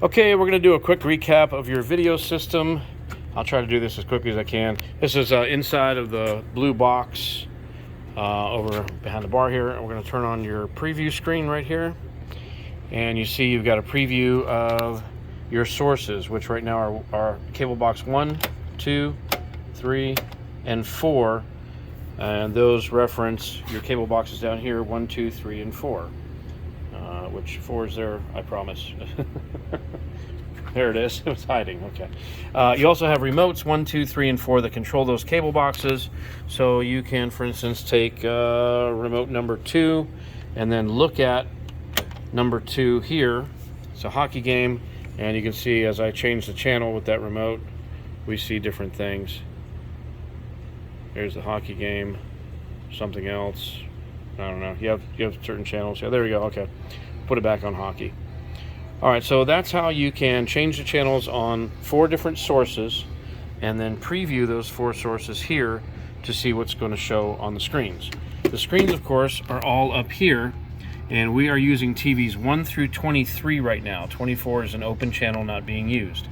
Okay, we're going to do a quick recap of your video system. I'll try to do this as quickly as I can. This is inside of the blue box over behind the bar here. And we're going to turn on your preview screen right here. And you see you've got a preview of your sources, which right now are cable box 1, 2, 3, and 4. And those reference your cable boxes down here, 1, 2, 3, and 4. Which 4 is there, I promise. There it is. It was hiding. Okay. You also have remotes 1, 2, 3, and 4 that control those cable boxes. So you can, for instance, take remote number 2 and then look at number 2 here. It's a hockey game, and you can see as I change the channel with that remote, we see different things. There's the hockey game, something else. I don't know. You have certain channels. Yeah, there we go. Okay. Put it back on hockey. All right, so that's how you can change the channels on 4 different sources and then preview those 4 sources here to see what's going to show on the screens. The screens, of course, are all up here, and we are using TVs 1 through 23 right now. 24 is an open channel not being used.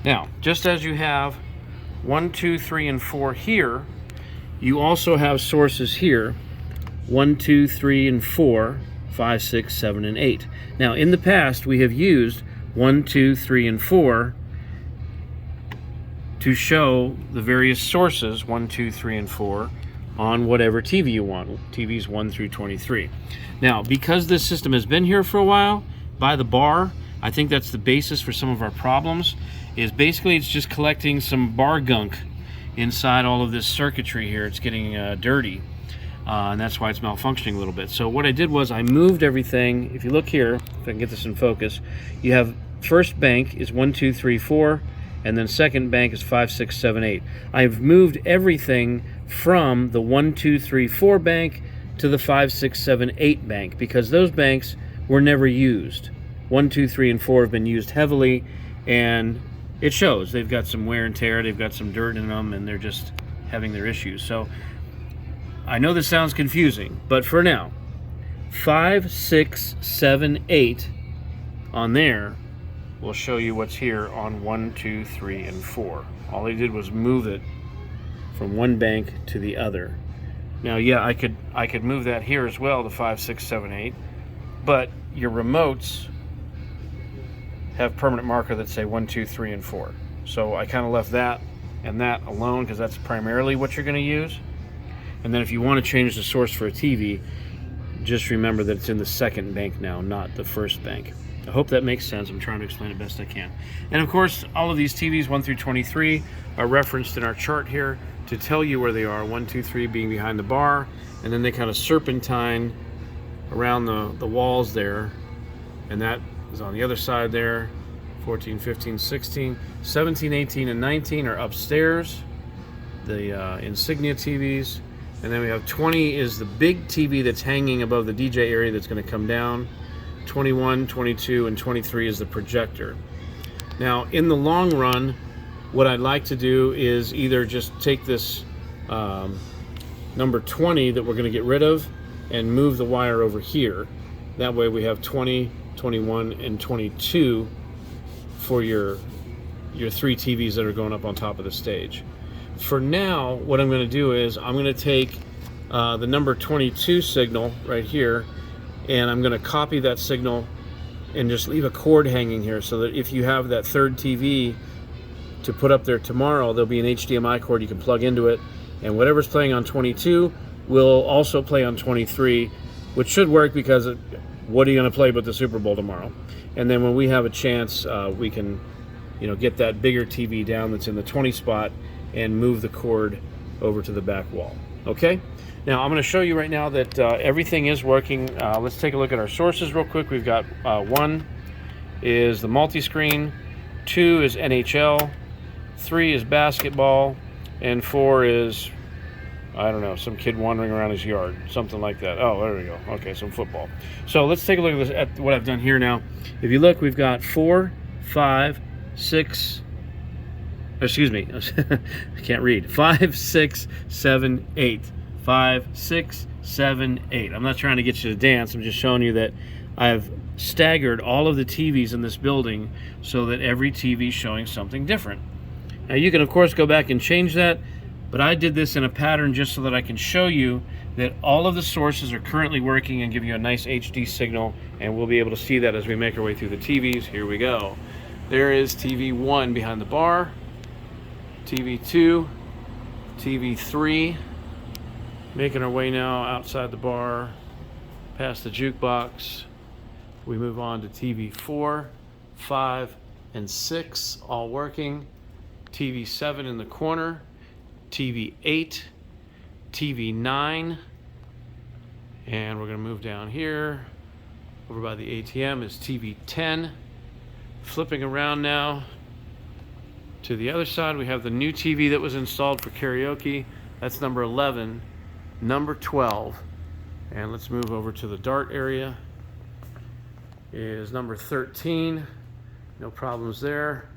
Now, just as you have 1, 2, 3, and 4 here, you also have sources here, 1, 2, 3, and 4, 5, 6, 7, and 8. Now, in the past, we have used 1, 2, 3, and 4 to show the various sources, 1, 2, 3, and 4, on whatever TV you want, TVs 1 through 23. Now, because this system has been here for a while, by the bar, I think that's the basis for some of our problems, is basically it's just collecting some bar gunk inside all of this circuitry here. It's getting dirty. And that's why it's malfunctioning a little bit. So what I did was I moved everything. If you look here, if I can get this in focus, you have first bank is 1, 2, 3, 4, and then second bank is 5, 6, 7, 8. I've moved everything from the 1, 2, 3, 4 bank to the 5, 6, 7, 8 bank because those banks were never used. 1, 2, 3, and 4 have been used heavily, and it shows. They've got some wear and tear, they've got some dirt in them, and they're just having their issues. So I know this sounds confusing, but for now, 5, 6, 7, 8 on there will show you what's here on 1, 2, 3, and 4. All I did was move it from one bank to the other. Now, yeah, I could move that here as well to 5, 6, 7, 8, but your remotes have permanent marker that say 1, 2, 3, and 4. So I kind of left that and that alone because that's primarily what you're going to use. And then if you want to change the source for a TV, just remember that it's in the second bank now, not the first bank. I hope that makes sense. I'm trying to explain it best I can. And of course, all of these TVs 1 through 23 are referenced in our chart here to tell you where they are, 1, 2, 3 being behind the bar, and then they kind of serpentine around the walls there, and that is on the other side there. 14, 15, 16, 17, 18, and 19 are upstairs, the Insignia TVs. And then we have 20 is the big TV that's hanging above the DJ area that's going to come down. 21, 22, and 23 is the projector. Now, in the long run, what I'd like to do is either just take this number 20 that we're going to get rid of and move the wire over here. That way we have 20, 21, and 22 for your 3 TVs that are going up on top of the stage. For now, what I'm going to do is I'm going to take the number 22 signal right here, and I'm going to copy that signal and just leave a cord hanging here so that if you have that third TV to put up there tomorrow, there'll be an HDMI cord you can plug into it, and whatever's playing on 22 will also play on 23, which should work because what are you going to play but the Super Bowl tomorrow? And then when we have a chance, we can get that bigger TV down that's in the 20 spot and move the cord over to the back wall. Okay? Now, I'm going to show you right now that everything is working. Let's take a look at our sources real quick. We've got 1 is the multi-screen, 2 is NHL, 3 is basketball, and 4 is, I don't know, some kid wandering around his yard, something like that. Oh, there we go. Okay, some football. So let's take a look at what I've done here now. If you look, we've got 4, 5, 6, excuse me, I can't read. 5, 6, 7, 8. 5, 6, 7, 8. I'm not trying to get you to dance. I'm just showing you that I've staggered all of the TVs in this building so that every TV is showing something different. Now you can of course go back and change that, but I did this in a pattern just so that I can show you that all of the sources are currently working and give you a nice HD signal, and we'll be able to see that as we make our way through the TVs. Here we go. There is TV 1 behind the bar, TV 2, TV 3, making our way now outside the bar, past the jukebox. We move on to TV 4, 5, and 6, all working. TV 7 in the corner, TV 8, TV 9, and we're going to move down here. Over by the ATM is TV 10. Flipping around now to the other side, we have the new TV that was installed for karaoke. That's number 11, number 12. And let's move over to the dart area. Is number 13. No problems there.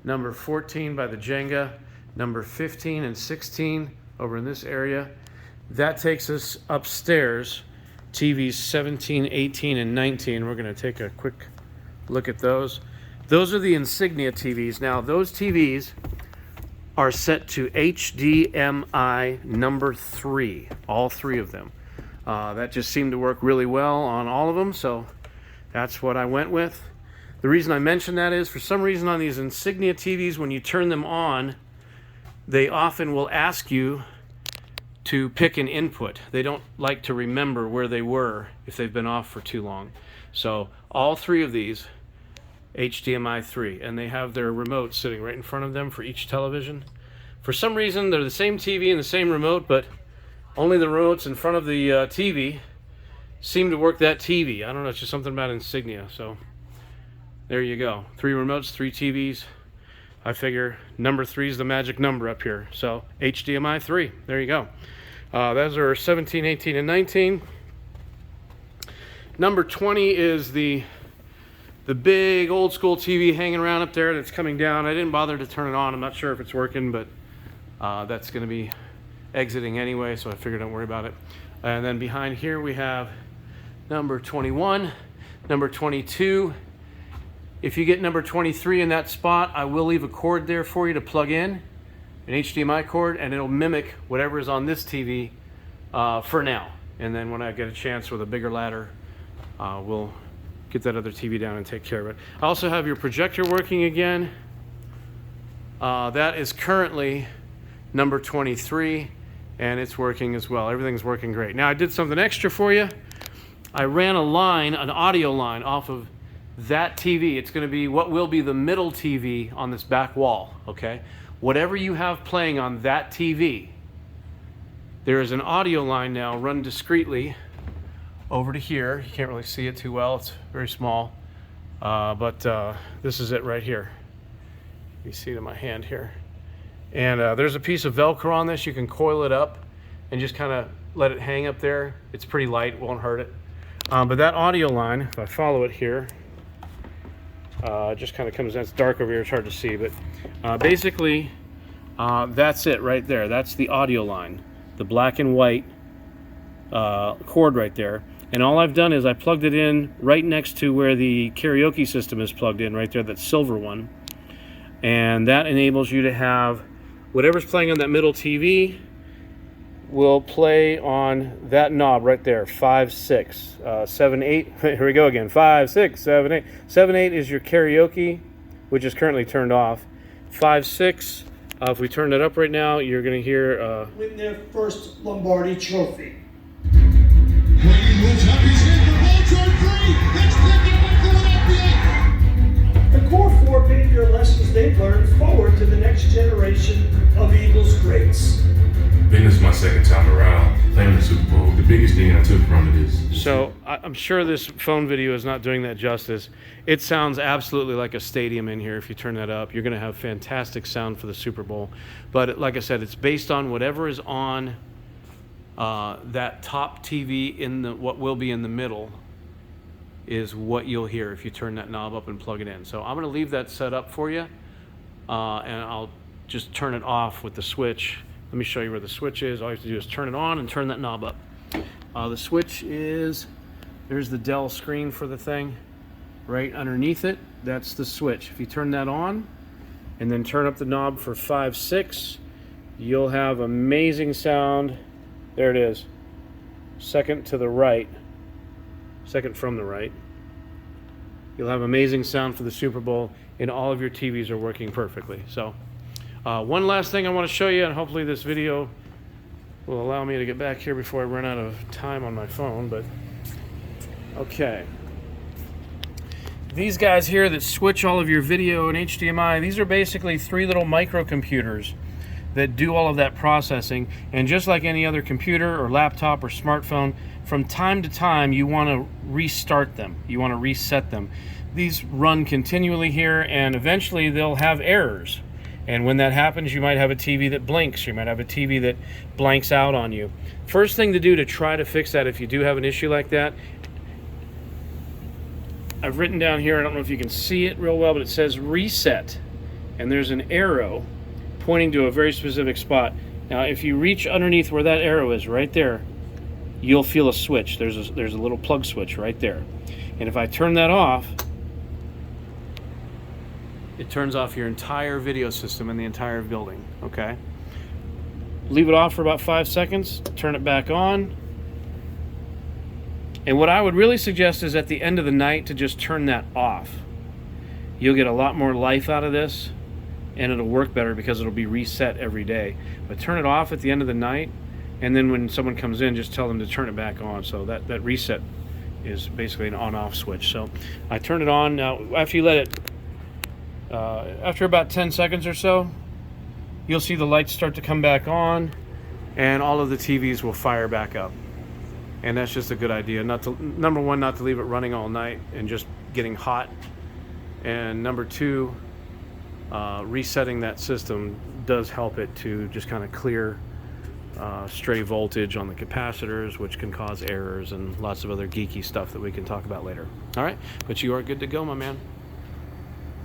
Number 14 by the Jenga. Number 15 and 16 over in this area. That takes us upstairs. TVs 17, 18, and 19. We're going to take a quick look at those. Those are the Insignia TVs. Now, those TVs are set to HDMI number 3, all 3 of them. That just seemed to work really well on all of them, so that's what I went with. The reason I mention that is, for some reason on these Insignia TVs, when you turn them on, they often will ask you to pick an input. They don't like to remember where they were if they've been off for too long. So all 3 of these, HDMI 3, and they have their remote sitting right in front of them for each television. For some reason, they're the same TV and the same remote, but only the remotes in front of the TV seem to work that TV. I don't know, it's just something about Insignia. So there you go. 3 remotes, 3 TVs. I figure number 3 is the magic number up here. So HDMI 3, there you go. Those are 17, 18, and 19. Number 20 is the big old school TV hanging around up there that's coming down. I didn't bother to turn it on. I'm not sure if it's working, but that's going to be exiting anyway, so I figured don't worry about it. And then behind here we have number 21, number 22. If you get number 23 in that spot, I will leave a cord there for you to plug in, an HDMI cord, and it'll mimic whatever is on this TV for now. And then when I get a chance with a bigger ladder, we'll get that other TV down and take care of it. I also have your projector working again. That is currently number 23, and it's working as well. Everything's working great. Now I did something extra for you. I ran a line, an audio line, off of that TV. It's going to be what will be the middle TV on this back wall, okay? Whatever you have playing on that TV, there is an audio line now run discreetly over to here. You can't really see it too well, it's very small, but this is it right here. You see it in my hand here, and there's a piece of Velcro on this. You can coil it up and just kind of let it hang up there. It's pretty light, won't hurt it. But that audio line, if I follow it here, it just kind of comes down. It's dark over here, it's hard to see, but basically that's it right there. That's the audio line, the black and white cord right there. And all I've done is I plugged it in right next to where the karaoke system is plugged in, right there, that silver one. And that enables you to have whatever's playing on that middle TV will play on that knob right there, 5, 6, 7, 8. Here we go again, 5, 6, 7, 8. 7, 8 is your karaoke, which is currently turned off. 5, 6, if we turn it up right now, you're going to hear... win their first Lombardi trophy. The core 4 behavior lessons they've learned forward to the next generation of Eagles greats. Being this is my second time around playing the Super Bowl, the biggest thing I took from it is... So I'm sure this phone video is not doing that justice. It sounds absolutely like a stadium in here. If you turn that up, you're going to have fantastic sound for the Super Bowl. But like I said, it's based on whatever is on that top TV in the what will be in the middle is what you'll hear if you turn that knob up and plug it in. So I'm going to leave that set up for you, and I'll just turn it off with the switch. Let me show you where the switch is. All you have to do is turn it on and turn that knob up. The switch is, there's the Dell screen for the thing. right underneath it, that's the switch. If you turn that on and then turn up the knob for 5, 6, you'll have amazing sound. There it is. Second to the right. Second from the right. You'll have amazing sound for the Super Bowl, and all of your TVs are working perfectly. So, one last thing I want to show you, and hopefully this video will allow me to get back here before I run out of time on my phone, but okay. These guys here that switch all of your video and HDMI, these are basically 3 little microcomputers that do all of that processing. And just like any other computer or laptop or smartphone, from time to time you want to restart them. You want to reset them. These run continually here, and eventually they'll have errors. And when that happens, you might have a TV that blinks. You might have a TV that blanks out on you. First thing to do to try to fix that, if you do have an issue like that, I've written down here, I don't know if you can see it real well, but it says reset. And there's an arrow pointing to a very specific spot. Now, if you reach underneath where that arrow is, right there, you'll feel a switch. There's a little plug switch right there. And if I turn that off, it turns off your entire video system in the entire building, okay? Leave it off for about 5 seconds, turn it back on. And what I would really suggest is at the end of the night to just turn that off. You'll get a lot more life out of this, and it'll work better because it'll be reset every day. But turn it off at the end of the night, and then when someone comes in, just tell them to turn it back on. So that reset is basically an on-off switch. So I turn it on. Now, after you let it, after about 10 seconds or so, you'll see the lights start to come back on, and all of the TVs will fire back up. And that's just a good idea. Number one, not to leave it running all night and just getting hot. And number two, resetting that system does help it to just kind of clear stray voltage on the capacitors, which can cause errors and lots of other geeky stuff that we can talk about later. All right, but you are good to go, my man.